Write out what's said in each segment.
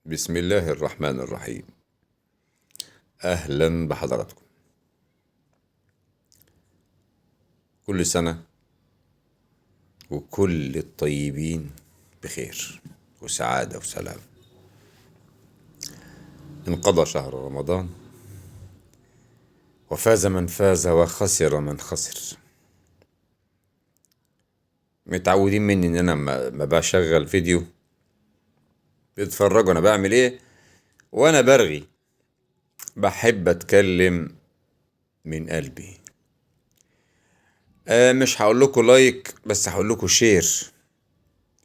بسم الله الرحمن الرحيم. أهلا بحضراتكم. كل سنة وكل الطيبين بخير وسعادة وسلام. انقضى شهر رمضان وفاز من فاز وخسر من خسر. متعودين مني ان انا ما بشغل فيديو بتتفرجوا انا بعمل ايه وانا برغي. بحب اتكلم من قلبي. مش هقول لكم لايك، بس هقول لكم شير.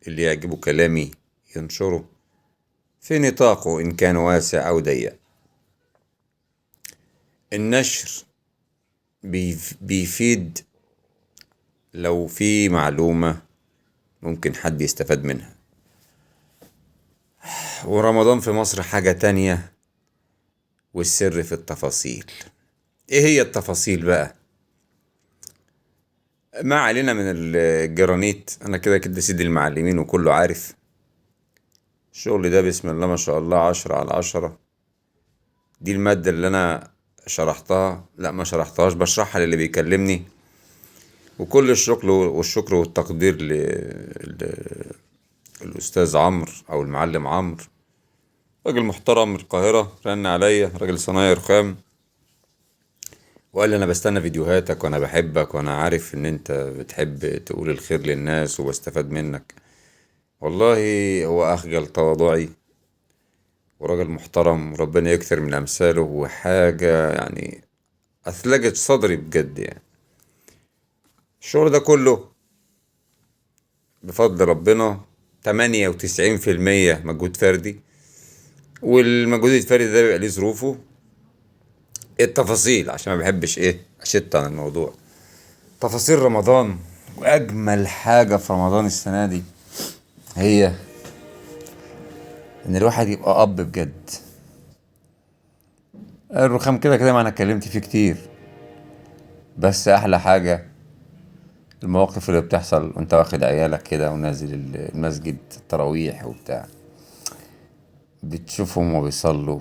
اللي يعجبه كلامي ينشره في نطاقه إن كان واسع أو ضيق. النشر بيفيد لو في معلومة ممكن حد يستفاد منها. ورمضان في مصر حاجة تانية، والسر في التفاصيل. ايه هي التفاصيل بقى؟ ما علينا من الجرانيت، انا كده كده سيد المعلمين وكله عارف الشغل ده. بسم الله ما شاء الله، 10/10. دي المادة اللي انا شرحتها، لا ما شرحتهاش، بشرحها للي بيكلمني. وكل الشكر والتقدير للأستاذ عمرو أو المعلم عمرو. راجل محترم من القاهرة، رن عليا، راجل صنايعي رخام، وقال لي أنا بستنى فيديوهاتك وأنا بحبك وأنا عارف إن أنت بتحب تقول الخير للناس وبستفاد منك. والله هو أخجل تواضعي، وراجل محترم، وربنا يكثر من أمثاله، وحاجة يعني أثلجت صدري بجد. يعني الشغل ده كله بفضل ربنا 98% مجهود فردي، والمجهود الفردي ده بيبقى ليه ظروفه. التفاصيل عشان ما بحبش اشت عن الموضوع. تفاصيل رمضان، واجمل حاجة في رمضان السنة دي هي ان الواحد يبقى اب بجد. الرخام كده كده ما انا اتكلمت فيه كتير، بس احلى حاجة المواقف اللي بتحصل وانت واخد عيالك كده ونازل المسجد التراويح وبتاع، بتشوفهم وبيصلوا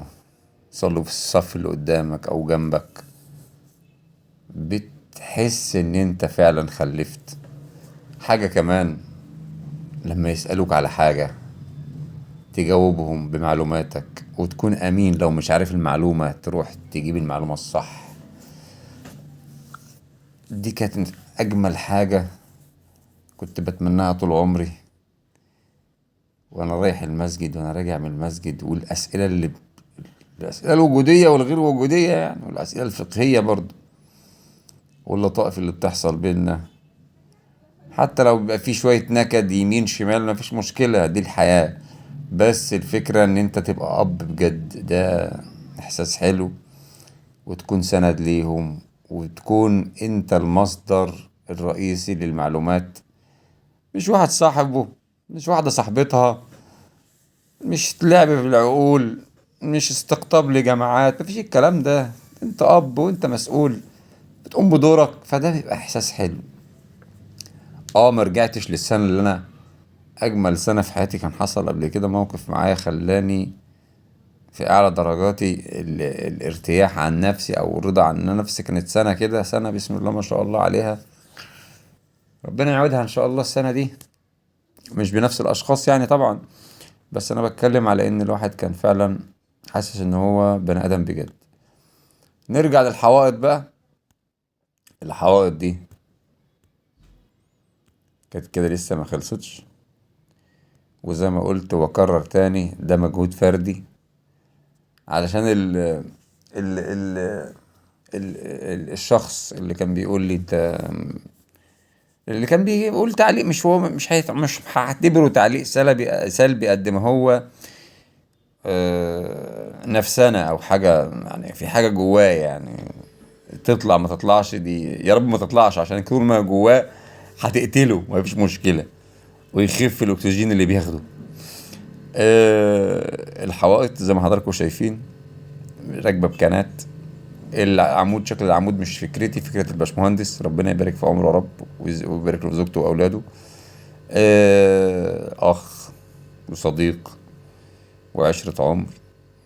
في الصف اللي قدامك او جنبك، بتحس ان انت فعلا خلفت. حاجة كمان، لما يسألوك على حاجة تجاوبهم بمعلوماتك وتكون أمين. لو مش عارف المعلومة تروح تجيب المعلومة الصح. دي كانت أجمل حاجة كنت بتمناها طول عمري، وأنا رايح المسجد وأنا راجع من المسجد. والأسئلة الأسئلة الوجودية والغير وجودية يعني، والأسئلة الفقهية برضو، واللطائف اللي بتحصل بينا. حتى لو بيبقى في شوية نكد يمين شمال مفيش مشكلة، دي الحياة. بس الفكرة ان انت تبقى اب بجد، ده احساس حلو. وتكون سند ليهم، وتكون انت المصدر الرئيسي للمعلومات، مش واحد صاحبه، مش واحدة صاحبتها، مش لعب في العقول، مش استقطاب لجماعات، مفيش الكلام ده. انت اب وانت مسؤول، بتقوم بدورك، فده بيبقى احساس حلو. ما رجعتش للسنة اللي انا اجمل سنة في حياتي. كان حصل قبل كده موقف معايا خلاني في اعلى درجاتي الارتياح عن نفسي او الرضا عن نفسي. كانت سنة كده، سنة بسم الله ما شاء الله عليها، ربنا يعودها ان شاء الله السنة دي. مش بنفس الاشخاص يعني طبعا، بس انا بتكلم على ان الواحد كان فعلا حاسس ان هو بني ادم بجد. نرجع للحوائط بقى. الحوائط دي كانت كده لسه ما خلصتش، وزي ما قلت واكرر تاني، ده مجهود فردي. علشان الشخص اللي كان بيقول لي انت، اللي كان بيقول تعليق، مش هعتبره تعليق سلبي قد ما هو نفسنا او حاجه، يعني في حاجه جواه يعني. تطلع ما تطلعش، دي يا رب ما تطلعش، عشان طول ما جواه هتقتله ما فيش مشكله، ويخف الاكسجين اللي بياخده. الحوائط زي ما حضراتكم شايفين راكبه بكنات. العمود، شكل العمود مش فكرتي، فكرة الباشمهندس، ربنا يبارك في عمره يا رب، ويبارك له في زوجته واولاده. اخ وصديق وعشرة عمر،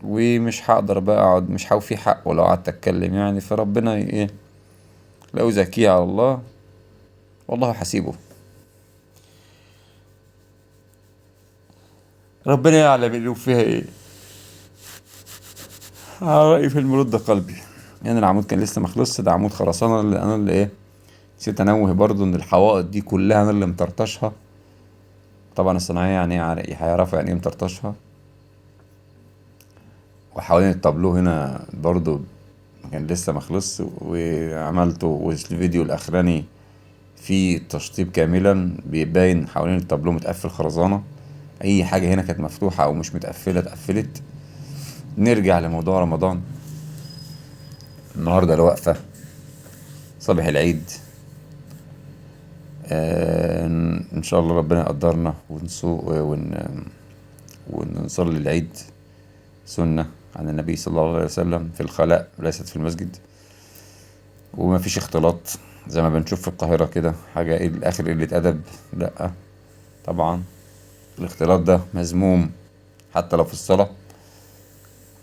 ومش هقدر بقى اقعد، مش هوفي حق ولو قعدت اتكلم يعني. فربنا ايه، لو زكيه على الله والله حسيبه. ربنا يعلم اللي فيها ايه. على رأيي فيلم رد قلبي، يعني العمود كان لسه مخلصش، ده عمود خرسانة اللي انا اللي ايه، نسيت انوه برضو ان الحوائط دي كلها انا اللي مطرطشها. طبعا الصناعية يعني هيعرفوا يعني ايه مطرطشها. وحوالين التابلو هنا برضو كان لسه مخلص وعملته، والفيديو الاخراني في تشطيب كاملا بيبين حوالين التابلو متقفل خرزانة. اي حاجة هنا كانت مفتوحة او مش متقفلة اتقفلت. نرجع لموضوع رمضان. النهاردة الوقفة صباح العيد. ان شاء الله ربنا يقدرنا ونصلي العيد سنة عن النبي صلى الله عليه وسلم في الخلاء وليست في المسجد. وما فيش اختلاط زي ما بنشوف في القاهرة كده، حاجة ايه الاخر قلة ادب. لا طبعا الاختلاط ده مذموم حتى لو في الصلاة.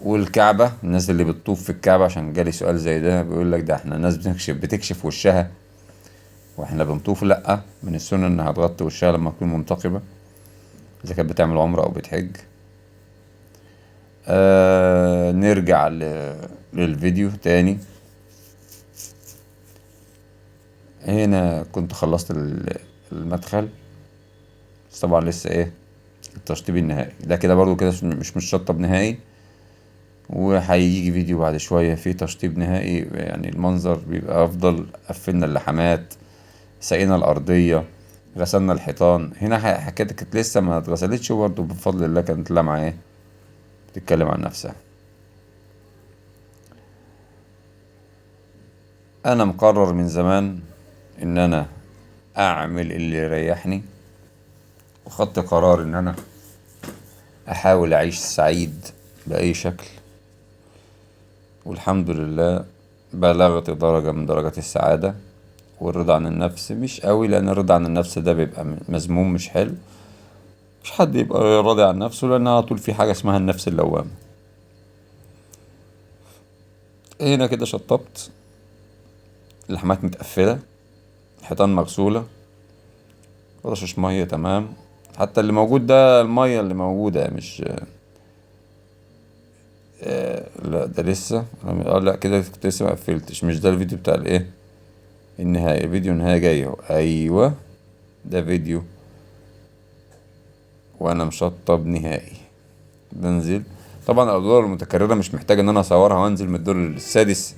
والكعبة، الناس اللي بتطوف في الكعبة، عشان جالي سؤال زي ده بيقول لك ده احنا الناس بتكشف وشها واحنا بنطوف. لا، من السنة انها تغطي وشها لما تكون منتقبة اذا كانت بتعمل عمرة او بتحج. نرجع للفيديو تاني. هنا كنت خلصت المدخل، بس طبعا لسه ايه التشطيب النهائي ده كده برضو كده مش متشطب نهائي. وهيجي فيديو بعد شوية فيه تشطيب نهائي، يعني المنظر بيبقى افضل. قفلنا اللحامات، سقينا الارضية، غسلنا الحيطان. هنا حكاية كانت لسه ما اتغسلتش، وبرضه بفضل الله كانت لامعة ايه بتتكلم عن نفسها. انا مقرر من زمان ان انا اعمل اللي يريحني، وخدت قرار ان انا احاول اعيش سعيد باي شكل. والحمد لله بلغت درجة من درجات السعادة والرضا عن النفس. مش قوي، لان الرضا عن النفس ده بيبقى مذموم مش حلو. مش حد يبقى راضي عن نفسه، لان على طول في حاجة اسمها النفس اللوامة. هنا كده شطبت، اللحمات متقفلة، الحيطان مغسولة، رشش مية تمام. حتى اللي موجود ده المية اللي موجودة مش لا ده لسه. لا كده كنت لسه ما قفلتش. مش ده الفيديو بتاع الايه النهاية. الفيديو النهاية جاي اهو. ايوه ده فيديو وانا مشطب نهائي. بنزل طبعا الادوار المتكررة مش محتاج ان انا اصورها وانزل من الدور السادس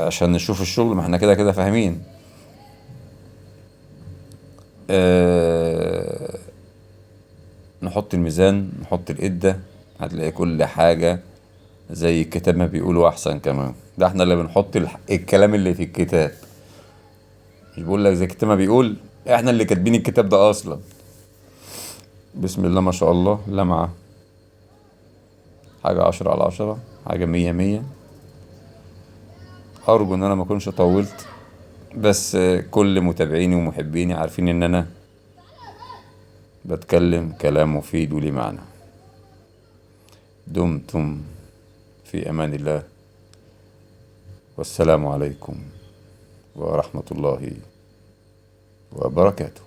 عشان نشوف الشغل، ما احنا كده كده فاهمين. آه نحط الميزان، نحط القدة، هتلاقي كل حاجة زي الكتاب ما بيقولوا احسن. كمان ده احنا اللي بنحط الكلام اللي في الكتاب. مش بقول لك زي الكتاب ما بيقول، احنا اللي كاتبين الكتاب ده اصلا. بسم الله ما شاء الله، لمعة حاجة 10/10، حاجة 100/100. ارجو ان انا ما اكونش طولت، بس كل متابعيني ومحبيني عارفين ان انا بتكلم كلام مفيد وليه معنى. دمتم في امان الله، والسلام عليكم ورحمة الله وبركاته.